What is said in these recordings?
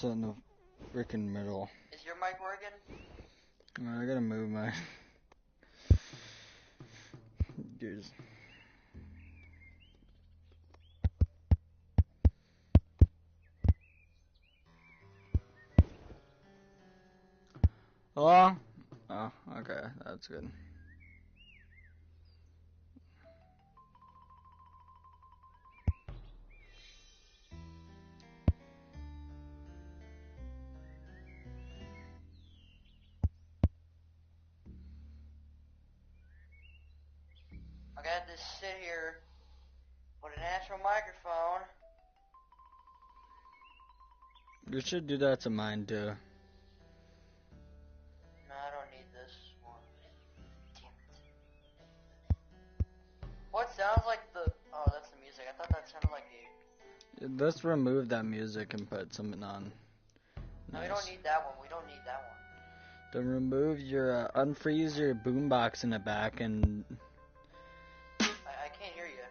sit in the freaking middle. Is your mic working? I gotta move my... Gears. Oh, okay, that's good. I got to sit here with an actual microphone. You should do that to mine too. No, I don't need this one. Damn it. What sounds like the... Oh, that's the music. I thought that sounded like a... Let's remove that music and put something on. No, Nice. we don't need that one. We don't need that one. Then remove your, unfreeze your boombox in the back and... I can't hear you.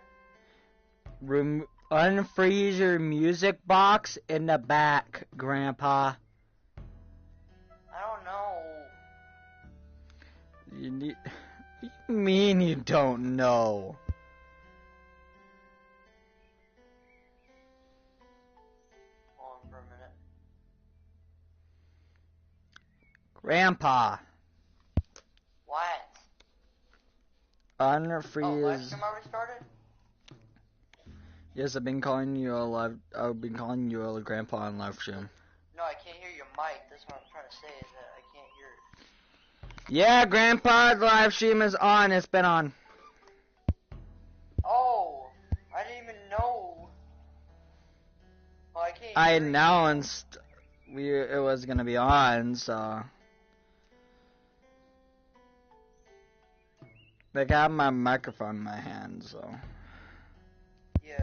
Unfreeze your music box in the back, Grandpa. I don't know. You need... What do you mean you don't know? Hold on for a minute. Grandpa. What? Unfreeze... Oh, live stream already started? Yes, I've been calling you a grandpa on live stream. No, I can't hear your mic. That's what I'm trying to say is that I can't hear it. Yeah, Grandpa, the live stream is on. It's been on. Oh, I didn't even know. Oh, I can't I hear you. announced it was gonna be on, so like I have my microphone in my hand, so Yeah.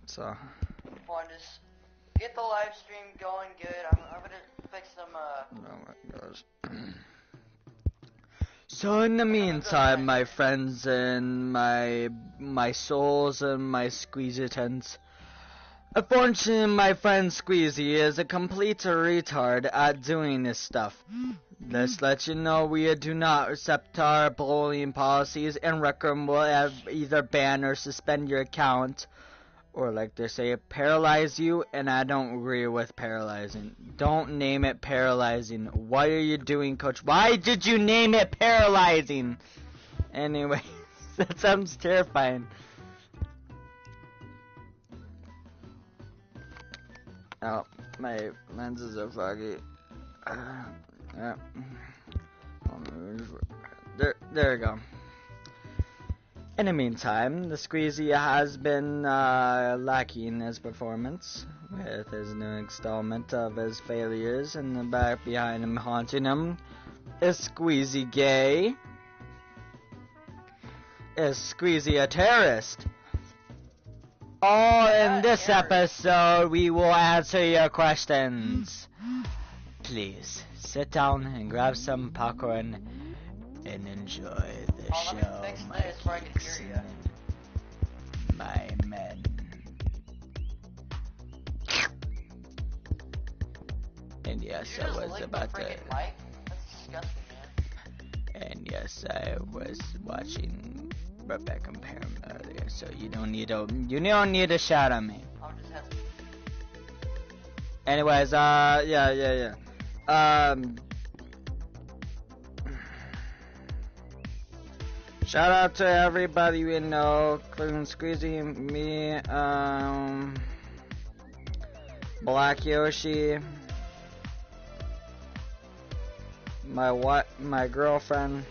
so. Hold on, just get the live stream going good. I'm gonna fix some, Oh my gosh. So in the meantime, my friends and my souls and my squeezy tents. Unfortunately, my friend Squeezy is a complete retard at doing this stuff. Let's let you know we do not accept our bullying policies, and Record will either ban or suspend your account, or like they say, paralyze you, and I don't agree with paralyzing. Don't name it paralyzing. What are you doing, Coach? Why did you name it paralyzing? Anyway, that sounds terrifying. Oh, my lenses are foggy. Yeah. There we go. In the meantime, the Squeezy has been lacking his performance with his new installment of his failures, and the back behind him haunting him is Squeezy gay? Is Squeezy a terrorist? All in this episode, we will answer your questions. Please sit down and grab some popcorn and enjoy the show, let me fix this so I can hear you. My men. And yes, I was about to. Mic? That's disgusting, man. And yes, I was watching Rebecca Parham earlier, so you don't need to shout at me. I'll just have to... Anyways, yeah. Shout out to everybody we know, including Squeezy, me, Black Yoshi, my girlfriend,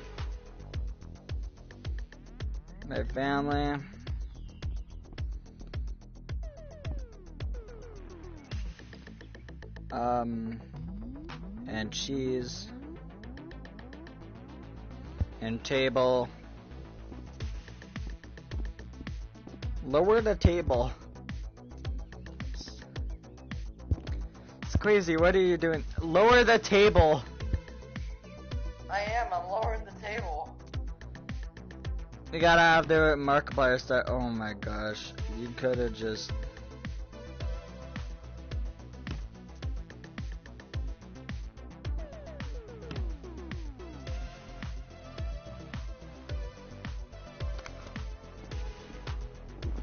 my family, and cheese, and table. Lower the table. It's crazy, what are you doing? Lower the table. I'm lowering the table. You gotta have the Markiplier start. Oh my gosh. You could have just.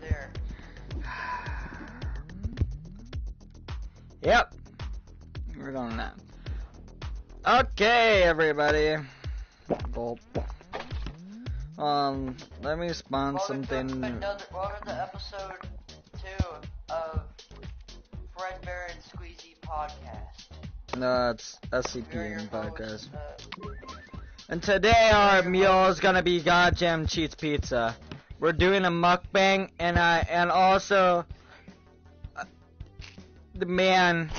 There. Yep. We're going now. Okay, everybody. Gulp. Let me spawn something. Welcome to episode 2 of Fredbear and Squeezy podcast. No, it's SCP podcast. And today our meal is gonna be Goddamn Cheats Pizza. We're doing a mukbang, and also the man,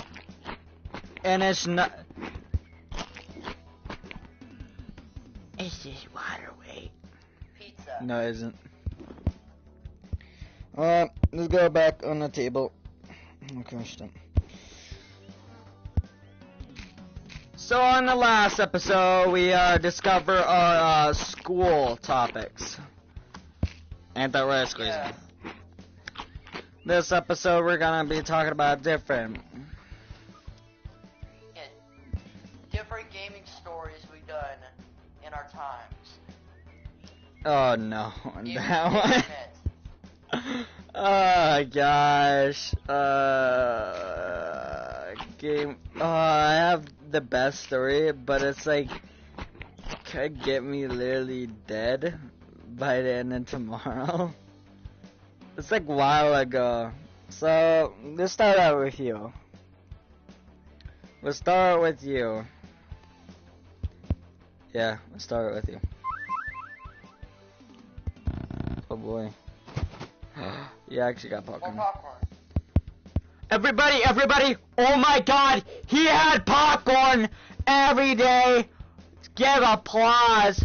and it's not. It's just water weight. Pizza. No, it isn't. Let's go back on the table. Oh gosh, damn. So on the last episode, we discover our school topics. Ain't that right, Squeezy? Yeah. This episode, we're gonna be talking about different. Yeah. Different gaming stories we've done in our times. Oh no, Even that the one. internet. Oh gosh. Game. Oh, I have the best story, but it's like could get me literally dead by the end of tomorrow. It's like a while ago. So let's start out with you. We'll start with you. Yeah, let's start with you. Oh boy. You actually got More popcorn. popcorn. Everybody, oh my god, he had popcorn every day. Give applause.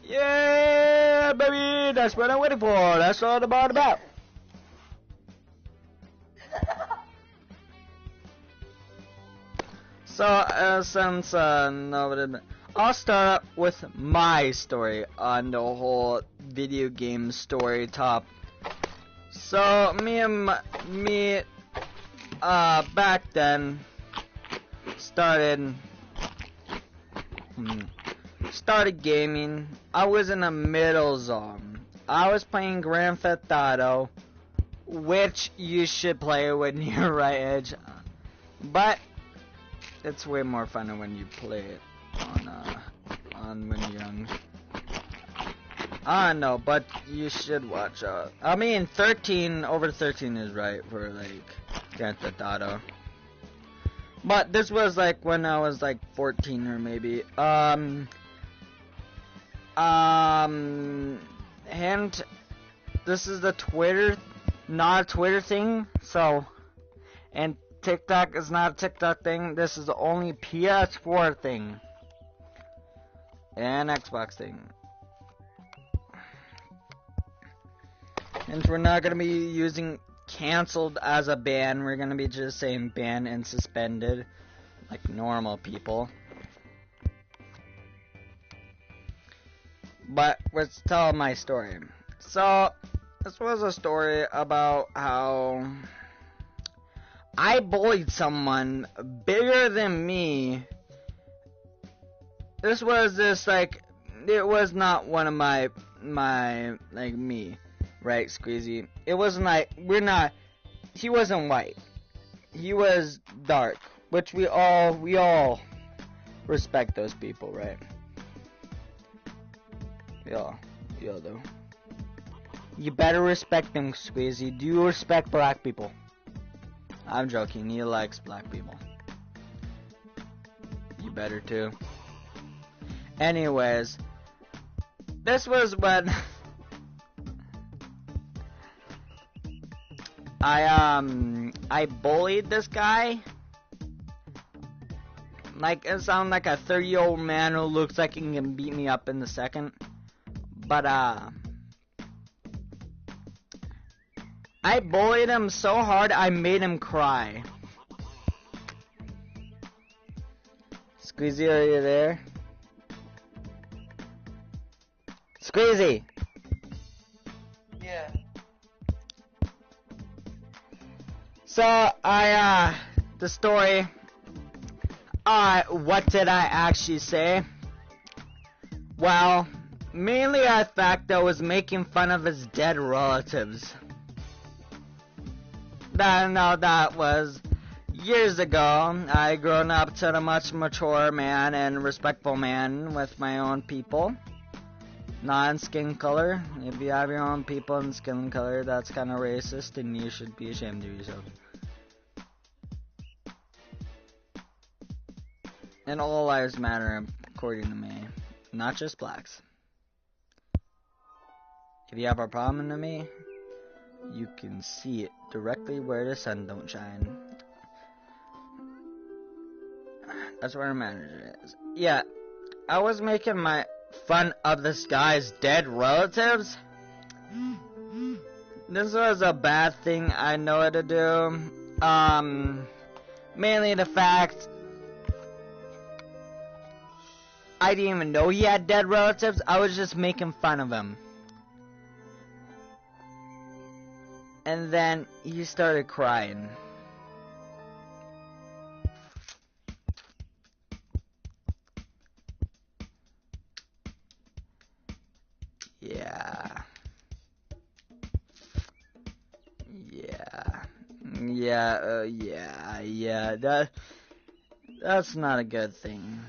Yeah, baby, that's what I'm waiting for. That's all about. So, since nobody, I'll start with my story on the whole video game story top. So me back then started gaming. I was in a middle zone. I was playing Grand Theft Auto, which you should play when you're right age, but it's way more fun when you play it on when you're young. I don't know, but you should watch out. I mean, 13 over 13 is right for like Grand Theft Auto. But this was like when I was like 14 or maybe. Hint, this is the Twitter, not a Twitter thing. So, and TikTok is not a TikTok thing. This is the only PS4 thing and Xbox thing. And we're not gonna be using canceled as a ban. We're gonna be just saying banned and suspended, like normal people. But let's tell my story. So this was a story about how I bullied someone bigger than me. This was just like, it was not one of my like me. Right, Squeezy? It wasn't like, he wasn't white. He was dark, which we all respect those people, right? Yeah, do. You better respect them, Squeezy. Do you respect black people? I'm joking, he likes black people. You better too. Anyways, this was when I bullied this guy. Like, it sounds like a 30-year-old man who looks like he can beat me up in a second. But, I bullied him so hard I made him cry. Squeezy, are you there? Squeezy. Yeah. So, the story, what did I actually say? Well, mainly I fact I was making fun of his dead relatives. That was years ago. I grown up to a much mature man and respectful man with my own people. Not in skin color. If you have your own people in skin color, that's kind of racist and you should be ashamed of yourself. And all lives matter, according to me. Not just blacks. If you have a problem with me, you can see it directly where the sun don't shine. That's where the manager is. Yeah, I was making my fun of this guy's dead relatives. This was a bad thing I know how to do. Mainly the fact I didn't even know he had dead relatives. I was just making fun of him. And then he started crying. Yeah. That's not a good thing.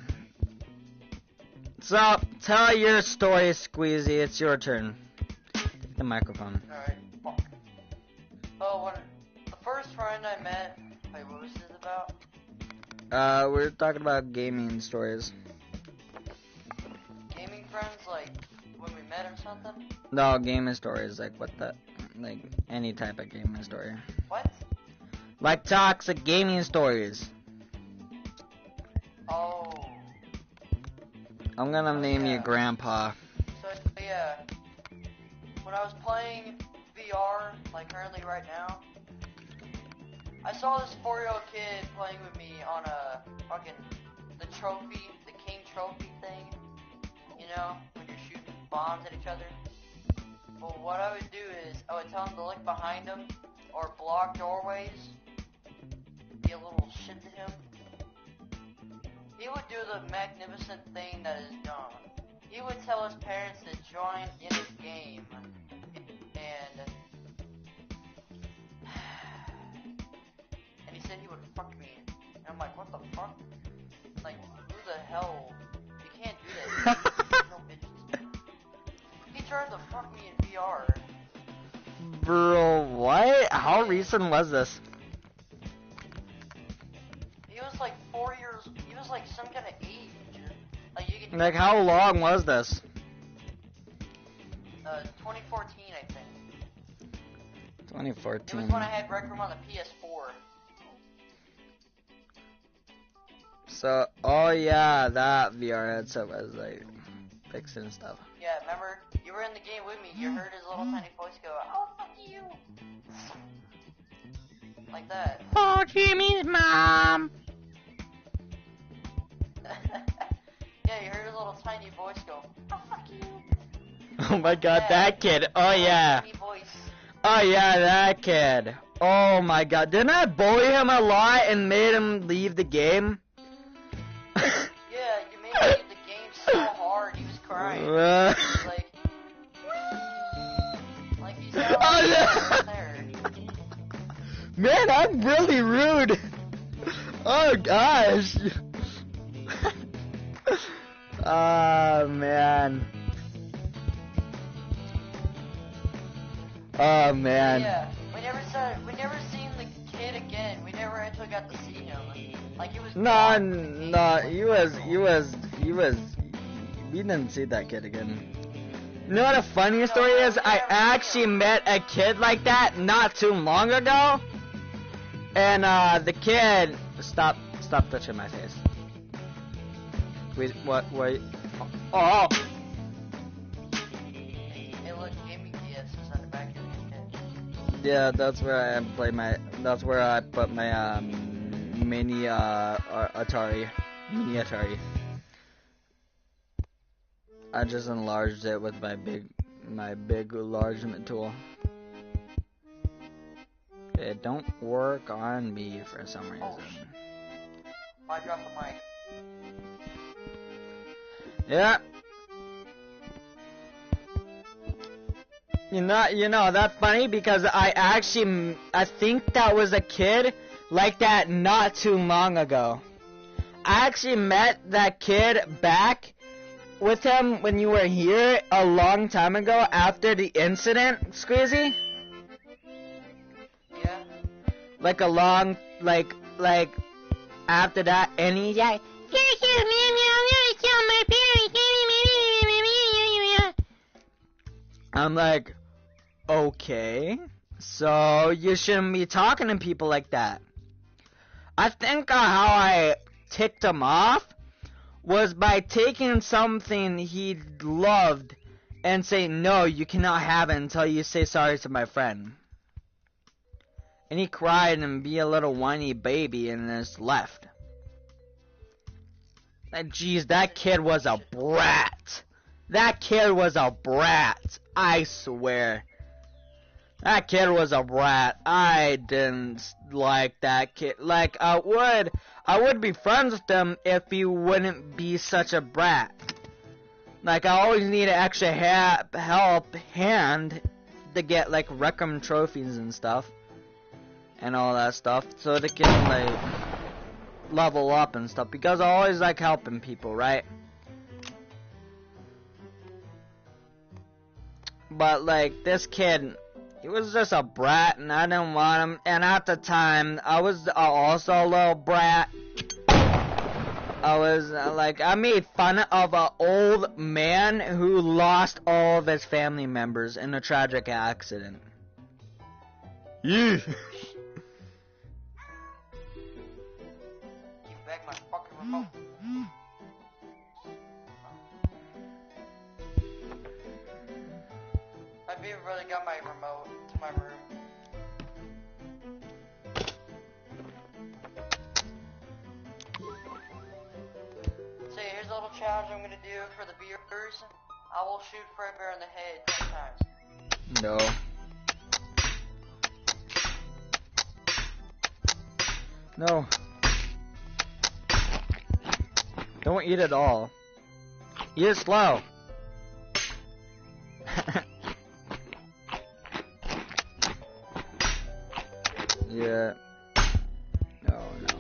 So, tell your story, Squeezy. It's your turn. Take the microphone. Alright, fuck. Oh, the first friend I met, wait, what was this about? We're talking about gaming stories. Gaming friends, like, when we met or something? No, gaming stories, like any type of gaming story. What? Like toxic gaming stories. Oh. I'm gonna name you Grandpa. So, yeah, when I was playing VR, like currently right now, I saw this 4-year-old kid playing with me on a fucking, the king trophy thing, you know, when you're shooting bombs at each other. But what I would do is, I would tell him to look behind him, or block doorways, be a little shit to him. He would do the magnificent thing that is dumb. He would tell his parents to join in his game, and he said he would fuck me. And I'm like, what the fuck? Like, who the hell? You can't do that. No bitches. He tried to fuck me in VR. Bro, what? How recent was this? He was like 4 years. He was like some kind of age. Like, how long was this? 2014, I think. 2014. It was when I had Rec Room on the PS4. So, oh yeah, that VR headset was like fixing stuff. Yeah, remember? You were in the game with me. You heard his little tiny voice go, "Oh, fuck you!" Like that. Oh, Jimmy's mom. Yeah, you heard his little tiny voice go, "Oh, fuck you!" Oh my god, that kid. Oh yeah. Tiny voice. Oh yeah, that kid. Oh my god. Didn't I bully him a lot and made him leave the game? Yeah, you made him leave the game so hard, he was crying. He was like he's out Oh, yeah. there. Man, I'm really rude. Oh gosh. Oh man. Oh man. Yeah, we never seen the kid again. We never actually got to see him. Like he was. No, he was. We didn't see that kid again. You know what the funny story is? I actually met a kid like that not too long ago, and the kid, stop touching my face. Wait, what? Wait. Oh. Hey, look, gaming DS is on the back of your head. Yeah, that's where I play my. That's where I put my mini Atari. I just enlarged it with my big enlargement tool. It don't work on me for some reason. Oh, I dropped the mic. Yeah. You know, that's funny because I think that was a kid like that not too long ago. I actually met that kid back with him when you were here a long time ago after the incident, Squeezy. Yeah. Like a long, like after that, and he's like, I'm like, okay, so you shouldn't be talking to people like that. I think how I ticked him off was by taking something he loved and saying, no, you cannot have it until you say sorry to my friend. And he cried and be a little whiny baby and just left. Like, jeez, that kid was a brat. That kid was a brat. I swear. That kid was a brat. I didn't like that kid. Like, I would be friends with him if he wouldn't be such a brat. Like, I always need an extra help hand to get, like, Reckham trophies and stuff. And all that stuff. So they can, like, level up and stuff. Because I always like helping people, right? But, like, this kid, he was just a brat, and I didn't want him. And at the time, I was also a little brat. I was, I made fun of an old man who lost all of his family members in a tragic accident. Yeah. Give back my fucking remote. My baby brother got my remote to my room. So here's a little challenge I'm gonna do for the viewers. I will shoot Fredbear in the head 10 times. No. No. Don't eat it all. Eat it slow. Yeah. Oh no.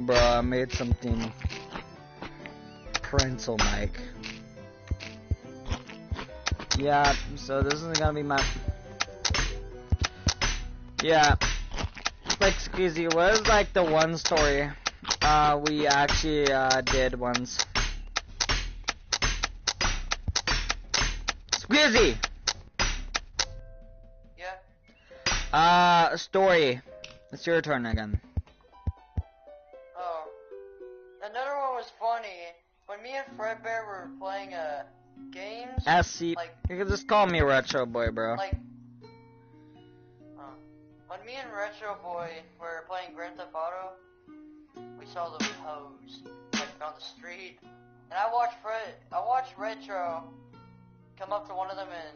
Bro, I made something parental mic. Yeah, so this is gonna be my... Yeah. Like, Squeezy, what is, like, the one story we actually did once? Squeezy! Yeah? Story. It's your turn again. Oh. Another one was funny. When me and Fredbear were playing games, SC... like, You can just call me Retro Boy, bro. like, when me and Retro Boy were playing Grand Theft Auto, we saw those hoes, like, on the street, and I watched Retro come up to one of them and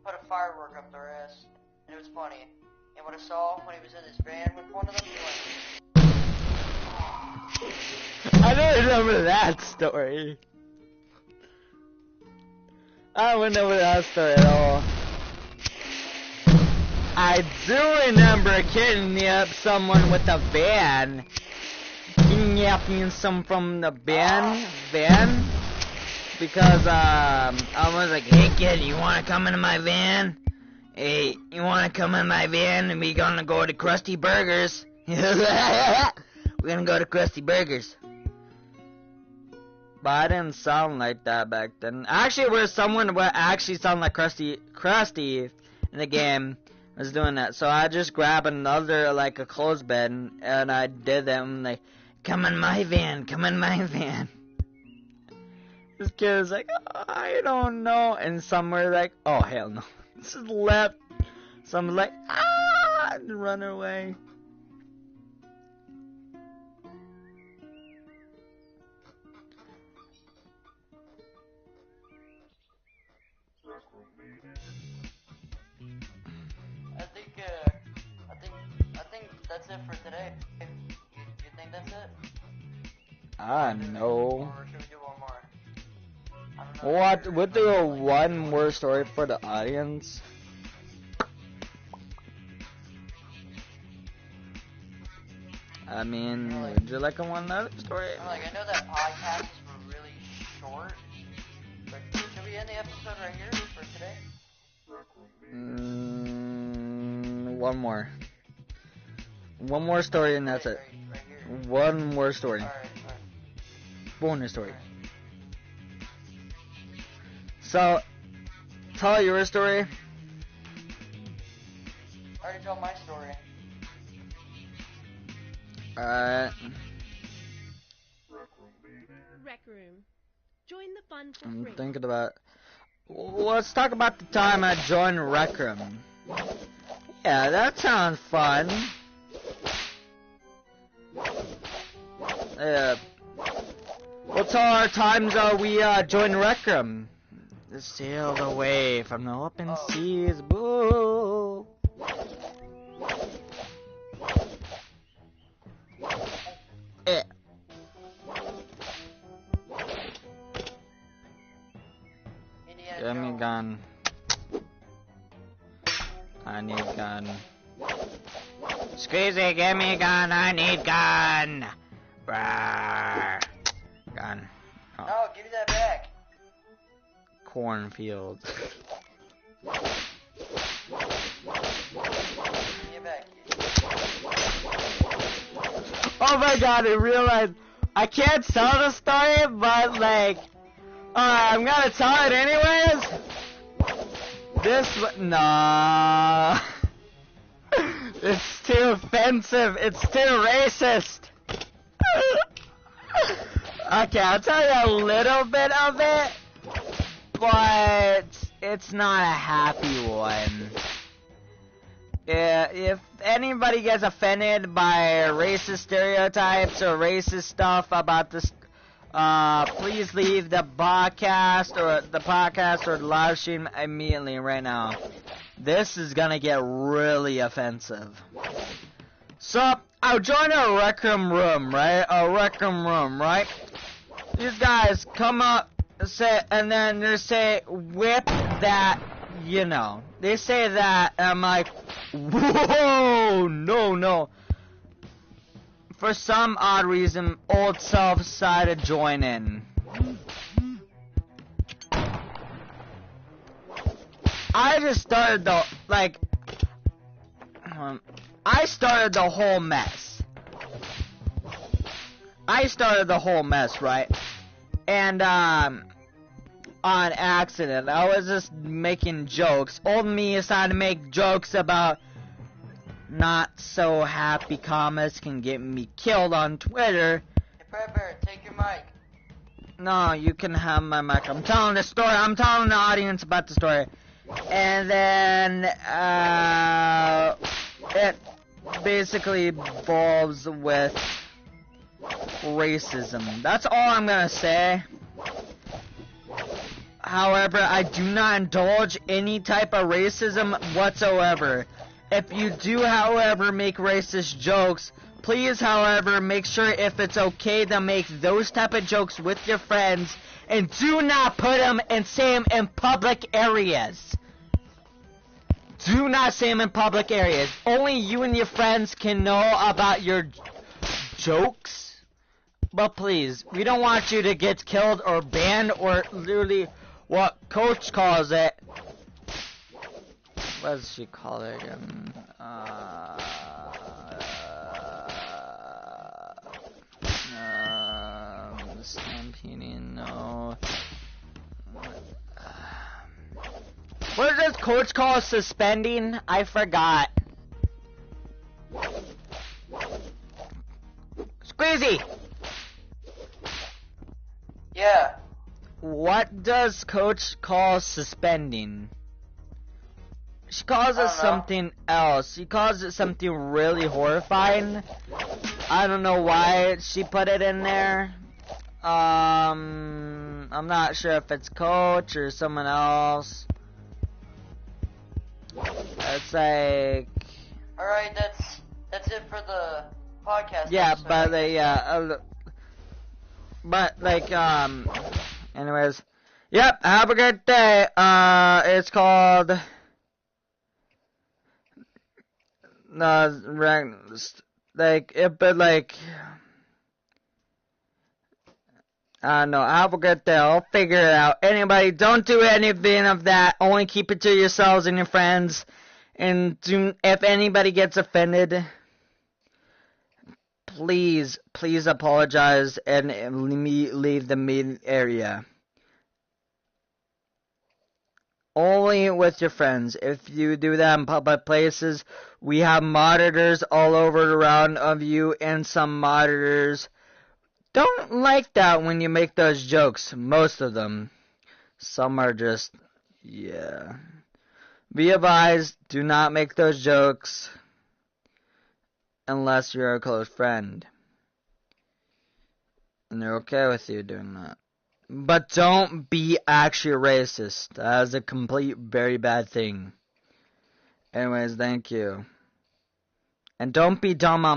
put a firework up their ass, and it was funny. And what I saw when he was in his van with one of them, he went, I don't remember that story. I don't remember that story at all. I do remember kidnapping someone with a van. Kidnapping some from the van. Because, I was like, hey kid, you wanna come into my van? Hey, you wanna come in my van and we gonna go to Krusty Burgers? We're gonna go to Krusty Burgers. But I didn't sound like that back then. Actually, where someone would actually sound like Krusty in the game was doing that. So I just grabbed another, like, a clothesbed, and I did that, and like, come in my van, come in my van. This kid was like, oh, I don't know, and some were like, oh, hell no. This is left. Some like, and run away. I think that's it for today. You think that's it? No. Or should we do one more? I don't know. What? We'll do one more story for the audience. I mean, would you like one other story? Like, I know that podcasts were really short, but should we end the episode right here for today? One more. One more story and that's it. Right here. One more story. Alright. Bonus story. So, tell your story. I already told my story. Alright. Rec room. Join the fun for I'm free. thinking about. Let's talk about the time I joined Rec Room. Yeah, that sounds fun. What's all our times we joined Rec Room? Sailed away from the open seas. Boo. Give me a gun. I need gun. Squeezy, give me a gun. I need gun. Rawr. Gun. Oh. No, give me that back. Cornfield. Give it back. Oh my god, I realized I can't tell the story, but like, I'm gonna tell it anyways. Nah. It's too offensive. It's too racist. Okay, I'll tell you a little bit of it, but it's not a happy one. If anybody gets offended by racist stereotypes or racist stuff about this, please leave the podcast or the live stream immediately right now. This is gonna get really offensive. So, I'll join a rec room, right? A rec room, right? These guys come up, and then they say, whip that, you know. They say that, and I'm like, whoa, no. For some odd reason, old self decided to join in. I just started the, I started the whole mess. Right? And, on accident. I was just making jokes. Old me decided to make jokes about not so happy comments can get me killed on Twitter. Hey, Prepper, take your mic. No, you can have my mic. I'm telling the story. I'm telling the audience about the story. And then, it basically involves with racism. That's all I'm gonna say. However, I do not indulge any type of racism whatsoever. If you do, however, make racist jokes, please, however, make sure if it's okay to make those type of jokes with your friends, and do not put them and say them in public areas. Do not say them in public areas. Only you and your friends can know about your jokes. But please, we don't want you to get killed or banned or literally what Coach calls it. What does she call it again? Stampeding, no. What does Coach call suspending? I forgot. Squeezy! Yeah. What does Coach call suspending? She calls I it don't know. something else. She calls it something really horrifying. I don't know why she put it in there. I'm not sure if it's Coach or someone else. It's like, Alright, that's it for the podcast. yeah, episode, but I guess. anyways, yep. Have a good day. It's called I don't know. Have a good day. I'll figure it out. Anybody, don't do anything of that. Only keep it to yourselves and your friends. And if anybody gets offended, please apologize and leave the main area. Only with your friends. If you do that in public places, we have monitors all over around of you, and some monitors don't like that when you make those jokes. Most of them. Some are just, yeah. Be advised, do not make those jokes unless you're a close friend. And they're okay with you doing that. But don't be actually racist. That is a complete, very bad thing. Anyways, thank you. And don't be dumb on